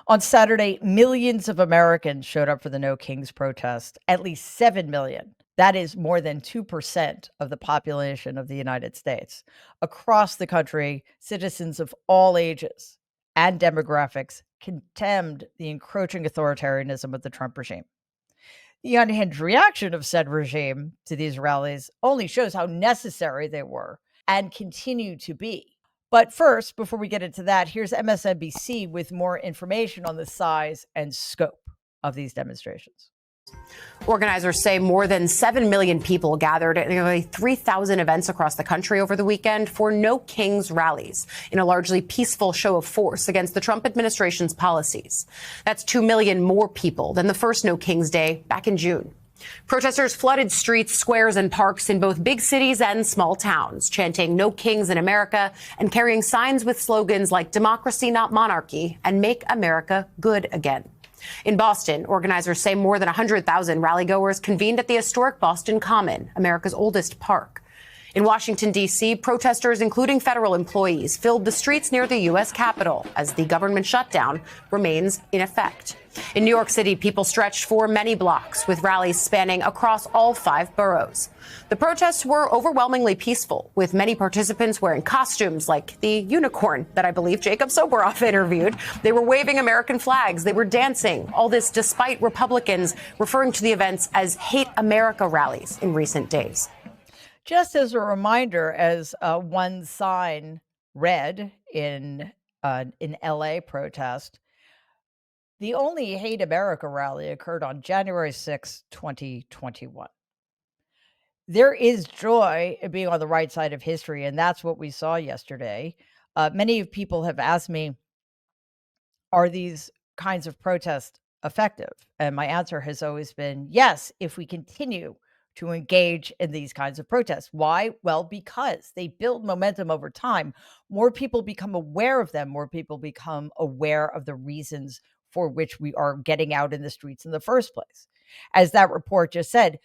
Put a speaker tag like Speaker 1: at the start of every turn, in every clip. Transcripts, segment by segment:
Speaker 1: On Saturday, millions of Americans showed up for the No Kings protest, at least 7 million. That is more than 2% of the population of the United States. Across the country, citizens of all ages and demographics condemned the encroaching authoritarianism of the Trump regime. The unhinged reaction of said regime to these rallies only shows how necessary they were and continue to be. But first, before we get into that, here's MSNBC with more information on the size and scope of these demonstrations.
Speaker 2: Organizers say more than 7 million people gathered at nearly 3,000 events across the country over the weekend for No Kings rallies in a largely peaceful show of force against the Trump administration's policies. That's 2 million more people than the first No Kings Day back in June. Protesters flooded streets, squares, and parks in both big cities and small towns, chanting "No Kings in America" and carrying signs with slogans like "Democracy, not monarchy" and "Make America Good Again." In Boston, organizers say more than 100,000 rallygoers convened at the historic Boston Common, America's oldest park. In Washington, D.C., protesters, including federal employees, filled the streets near the U.S. Capitol as the government shutdown remains in effect. In New York City, people stretched for many blocks with rallies spanning across all 5 boroughs. The protests were overwhelmingly peaceful, with many participants wearing costumes like the unicorn that I believe Jacob Soboroff interviewed. They were waving American flags. They were dancing. All this despite Republicans referring to the events as hate America rallies in recent days.
Speaker 1: Just as a reminder, as one sign read in an LA protest, the only Hate America rally occurred on January 6, 2021. There is joy in being on the right side of history, and that's what we saw yesterday. Many people have asked me, are these kinds of protests effective? And my answer has always been yes, if we continue to engage in these kinds of protests. Why? Well, because they build momentum over time. More people become aware of them. More people become aware of the reasons for which we are getting out in the streets in the first place. As that report just said,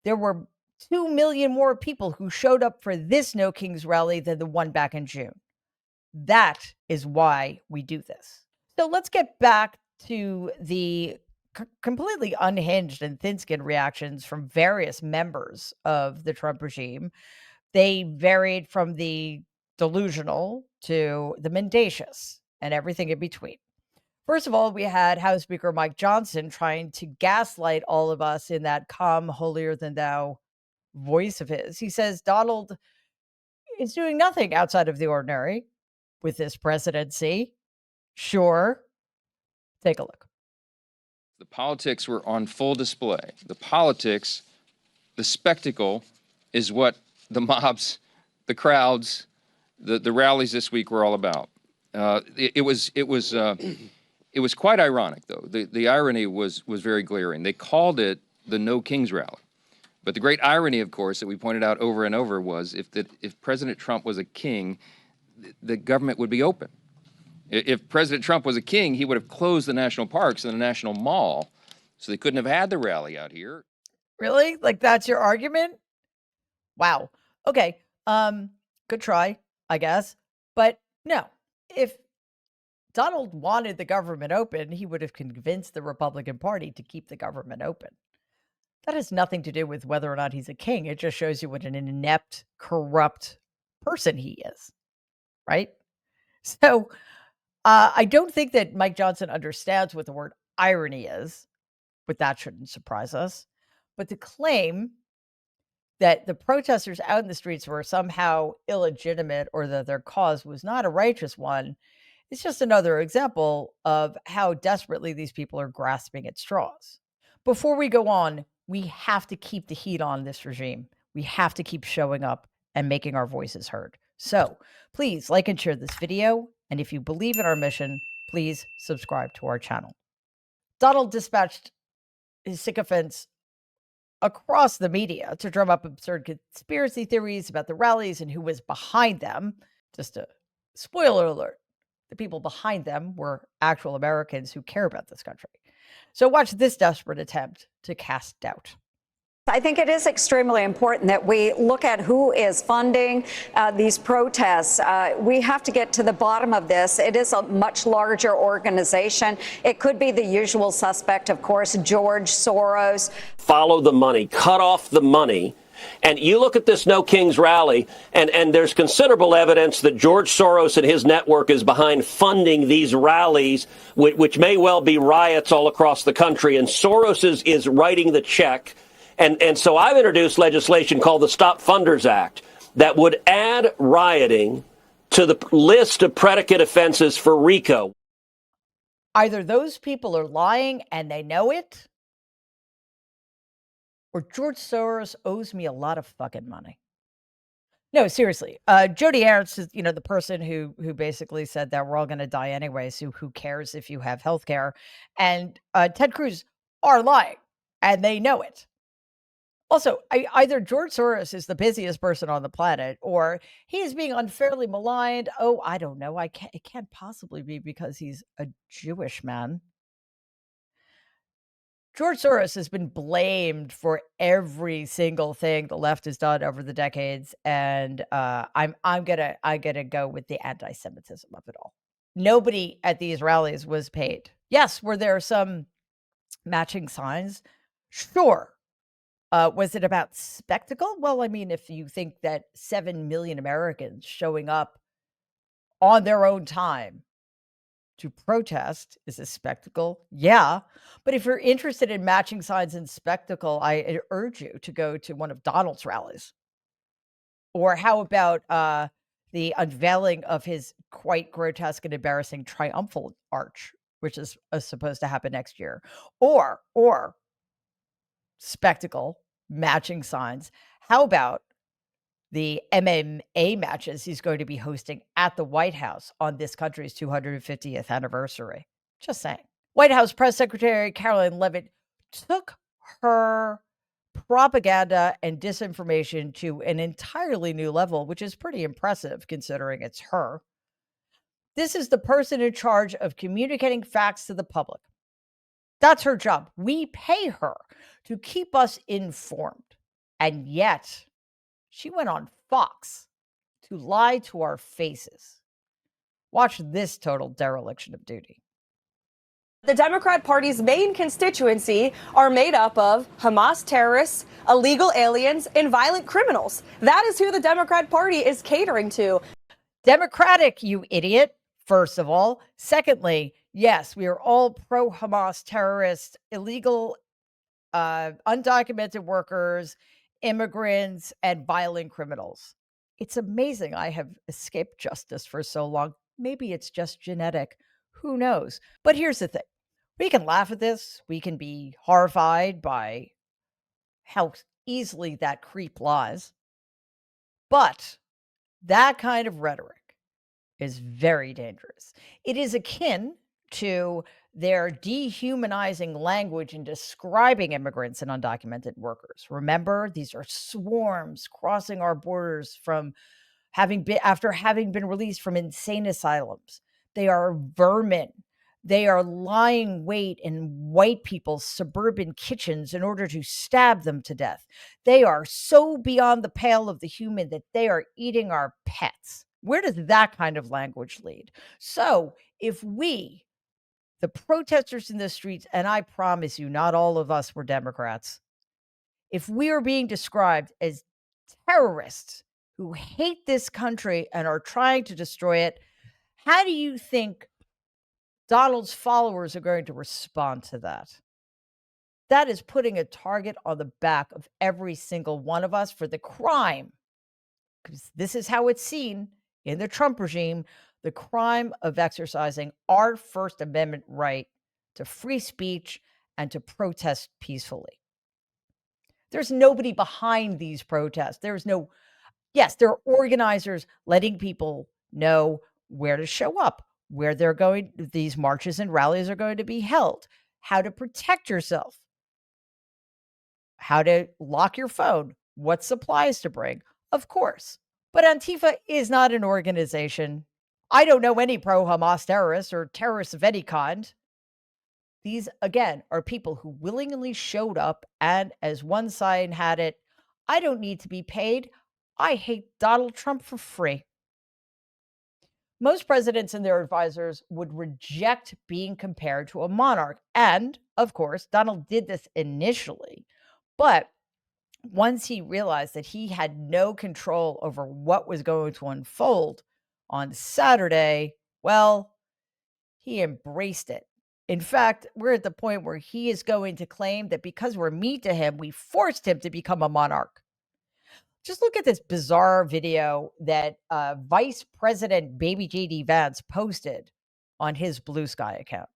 Speaker 1: there were 2 million more people who showed up for this No Kings rally than the one back in June. That is why we do this. So let's get back to the completely unhinged and thin-skinned reactions from various members of the Trump regime. They varied from the delusional to the mendacious and everything in between. First of all, we had House Speaker Mike Johnson trying to gaslight all of us in that calm, holier-than-thou voice of his. He says Donald is doing nothing outside of the ordinary with this presidency. Sure. Take a look.
Speaker 3: The politics were on full display. The politics, the spectacle is what the mobs, the crowds, the rallies this week were all about. It was quite ironic, though. The irony was very glaring. They called it the No Kings rally. But the great irony, of course, that we pointed out over and over was if President Trump was a king, the government would be open. If President Trump was a king, he would have closed the national parks and the National Mall, so they couldn't have had the rally out here.
Speaker 1: Really? Like, that's your argument? Wow. Okay. Good try, I guess. But no, if Donald wanted the government open, he would have convinced the Republican Party to keep the government open. That has nothing to do with whether or not he's a king. It just shows you what an inept, corrupt person he is, right? So I don't think that Mike Johnson understands what the word irony is, but that shouldn't surprise us. But to claim that the protesters out in the streets were somehow illegitimate or that their cause was not a righteous one, it's just another example of how desperately these people are grasping at straws. Before we go on, we have to keep the heat on this regime. We have to keep showing up and making our voices heard. So please like and share this video. And if you believe in our mission, please subscribe to our channel. Donald dispatched his sycophants across the media to drum up absurd conspiracy theories about the rallies and who was behind them. Just a spoiler alert, the people behind them were actual Americans who care about this country. So watch this desperate attempt to cast doubt.
Speaker 4: I think it is extremely important that we look at who is funding these protests. We have to get to the bottom of this. It is a much larger organization. It could be the usual suspect, of course, George Soros.
Speaker 5: Follow the money, cut off the money. And you look at this No Kings rally, and there's considerable evidence that George Soros and his network is behind funding these rallies, which may well be riots all across the country. And Soros is writing the check. And so I've introduced legislation called the Stop Funders Act that would add rioting to the list of predicate offenses for RICO.
Speaker 1: Either those people are lying and they know it, or George Soros owes me a lot of fucking money. No, seriously. Jody Aarons is, the person who basically said that we're all going to die anyway, so who cares if you have health care? And Ted Cruz are lying, and they know it. Also, either George Soros is the busiest person on the planet, or he is being unfairly maligned. Oh, I don't know. It can't possibly be because he's a Jewish man. George Soros has been blamed for every single thing the left has done over the decades, and I'm gonna go with the anti-Semitism of it all. Nobody at these rallies was paid. Yes, were there some matching signs? Sure. Was it about spectacle? Well, I mean, if you think that 7 million Americans showing up on their own time to protest is a spectacle, yeah. But if you're interested in matching signs and spectacle, I urge you to go to one of Donald's rallies. Or how about the unveiling of his quite grotesque and embarrassing triumphal arch, which is supposed to happen next year? Or spectacle, matching signs. How about the MMA matches he's going to be hosting at the White House on this country's 250th anniversary? Just saying. White House Press Secretary Karoline Leavitt took her propaganda and disinformation to an entirely new level, which is pretty impressive considering it's her. This is the person in charge of communicating facts to the public. That's her job. We pay her to keep us informed. And yet, she went on Fox to lie to our faces. Watch this total dereliction of duty.
Speaker 6: The Democrat Party's main constituency are made up of Hamas terrorists, illegal aliens, and violent criminals. That is who the Democrat Party is catering to.
Speaker 1: Democratic, you idiot, first of all. Secondly, yes, we are all pro-Hamas terrorists, illegal, undocumented workers, immigrants, and violent criminals. It's amazing I have escaped justice for so long. Maybe it's just genetic. Who knows? But here's the thing. We can laugh at this. We can be horrified by how easily that creep lies. But that kind of rhetoric is very dangerous. It is akin to their dehumanizing language in describing immigrants and undocumented workers. Remember, these are swarms crossing our borders after having been released from insane asylums. They are vermin. They are lying wait in white people's suburban kitchens in order to stab them to death. They are so beyond the pale of the human that they are eating our pets. Where does that kind of language lead? So if we, the protesters in the streets, and I promise you, not all of us were Democrats, if we are being described as terrorists who hate this country and are trying to destroy it, how do you think Donald's followers are going to respond to that? That is putting a target on the back of every single one of us for the crime, because this is how it's seen in the Trump regime, the crime of exercising our First Amendment right to free speech and to protest peacefully. There's nobody behind these protests. Yes, there are organizers letting people know where to show up, where these marches and rallies are going to be held, how to protect yourself, how to lock your phone, what supplies to bring, of course. But Antifa is not an organization. I don't know any pro-Hamas terrorists or terrorists of any kind. These, again, are people who willingly showed up, and as one sign had it, I don't need to be paid. I hate Donald Trump for free. Most presidents and their advisors would reject being compared to a monarch. And of course, Donald did this initially. But once he realized that he had no control over what was going to unfold on Saturday, well, he embraced it. In fact, we're at the point where he is going to claim that because we're mean to him, we forced him to become a monarch. Just look at this bizarre video that Vice President Baby JD Vance posted on his Blue Sky account.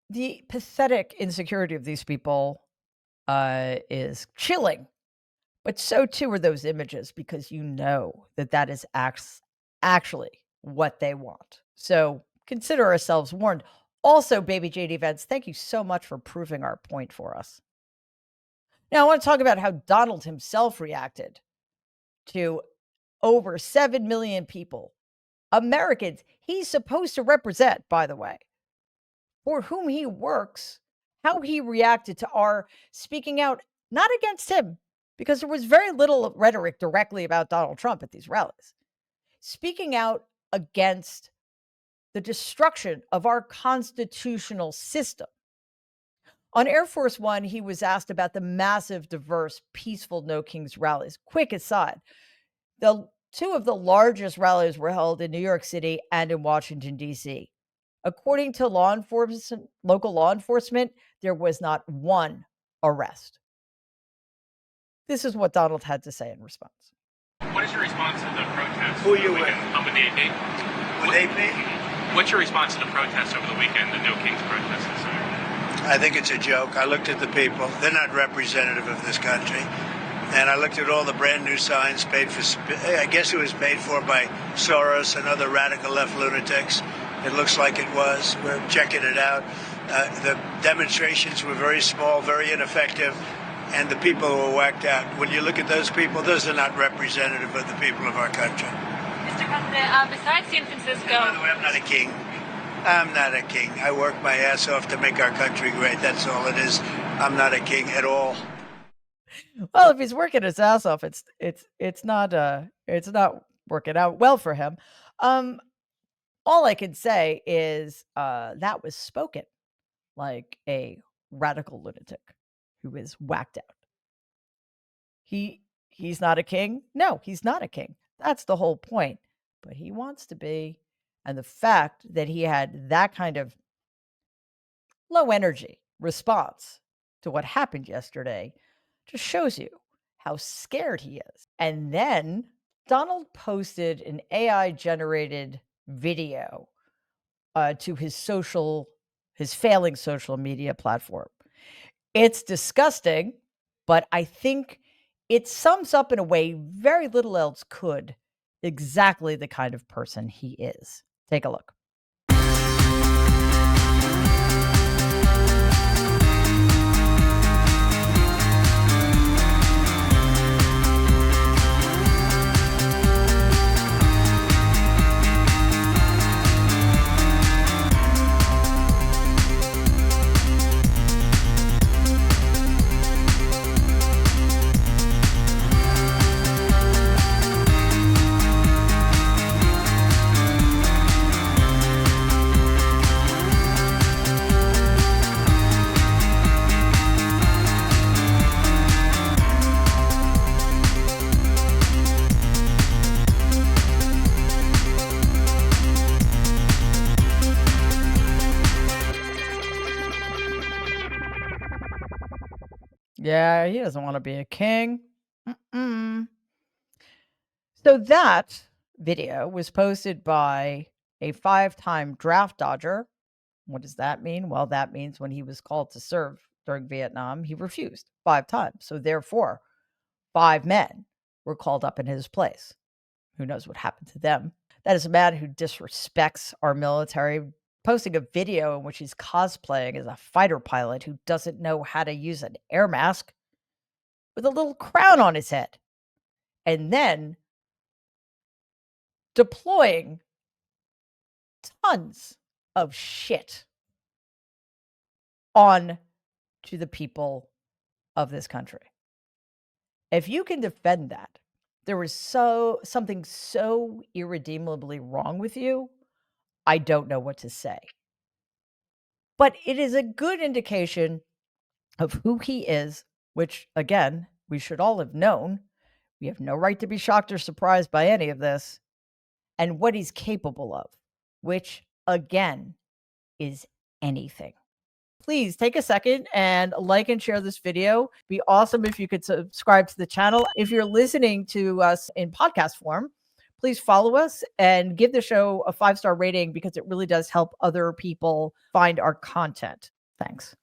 Speaker 1: The pathetic insecurity of these people is chilling, but so too are those images, because you know that that is actually what they want. So consider ourselves warned. Also, Baby JD Vance, thank you so much for proving our point for us. Now, I want to talk about how Donald himself reacted to over 7 million people, Americans he's supposed to represent, by the way, for whom he works, how he reacted to our speaking out, not against him, because there was very little rhetoric directly about Donald Trump at these rallies, speaking out against the destruction of our constitutional system. On Air Force One, he was asked about the massive, diverse, peaceful No Kings rallies. Quick aside, two of the largest rallies were held in New York City and in Washington, D.C. According to local law enforcement, there was not one arrest. This is what Donald had to say in response.
Speaker 7: What is your response to the protest?
Speaker 8: Who are you with?
Speaker 7: With the AP?
Speaker 8: With AP?
Speaker 7: What's your response to the protest over the weekend, the No Kings protests?
Speaker 8: I think it's a joke. I looked at the people. They're not representative of this country. And I looked at all the brand new signs paid for, I guess it was paid for by Soros and other radical left lunatics. It looks like it was. We're checking it out. The demonstrations were very small, very ineffective, and the people were whacked out. When you look at those people, those are not representative of the people of our country.
Speaker 9: Mr. President, besides San Francisco...
Speaker 8: By the way, I'm not a king. I'm not a king. I work my ass off to make our country great. That's all it is. I'm not a king at all.
Speaker 1: Well, if he's working his ass off, it's not working out well for him. All I can say is that was spoken like a radical lunatic who is whacked out. He's not a king. No, he's not a king. That's the whole point. But he wants to be. And the fact that he had that kind of low energy response to what happened yesterday just shows you how scared he is. And then Donald posted an AI generated video to his failing social media platform. It's disgusting, but I think it sums up in a way very little else could exactly the kind of person he is. Take a look. Yeah, he doesn't want to be a king. So that video was posted by a 5-time draft dodger. What does that mean? Well, that means when he was called to serve during Vietnam, he refused 5 times. So therefore, 5 men were called up in his place. Who knows what happened to them? That is a man who disrespects our military, posting a video in which he's cosplaying as a fighter pilot who doesn't know how to use an air mask with a little crown on his head, and then deploying tons of shit on to the people of this country. If you can defend that, there was something so irredeemably wrong with you, I don't know what to say. But it is a good indication of who he is, which, again, we should all have known. We have no right to be shocked or surprised by any of this, and what he's capable of, which, again, is anything. Please take a second and like and share this video. Be awesome if you could subscribe to the channel. If you're listening to us in podcast form, please follow us and give the show a 5-star rating because it really does help other people find our content. Thanks.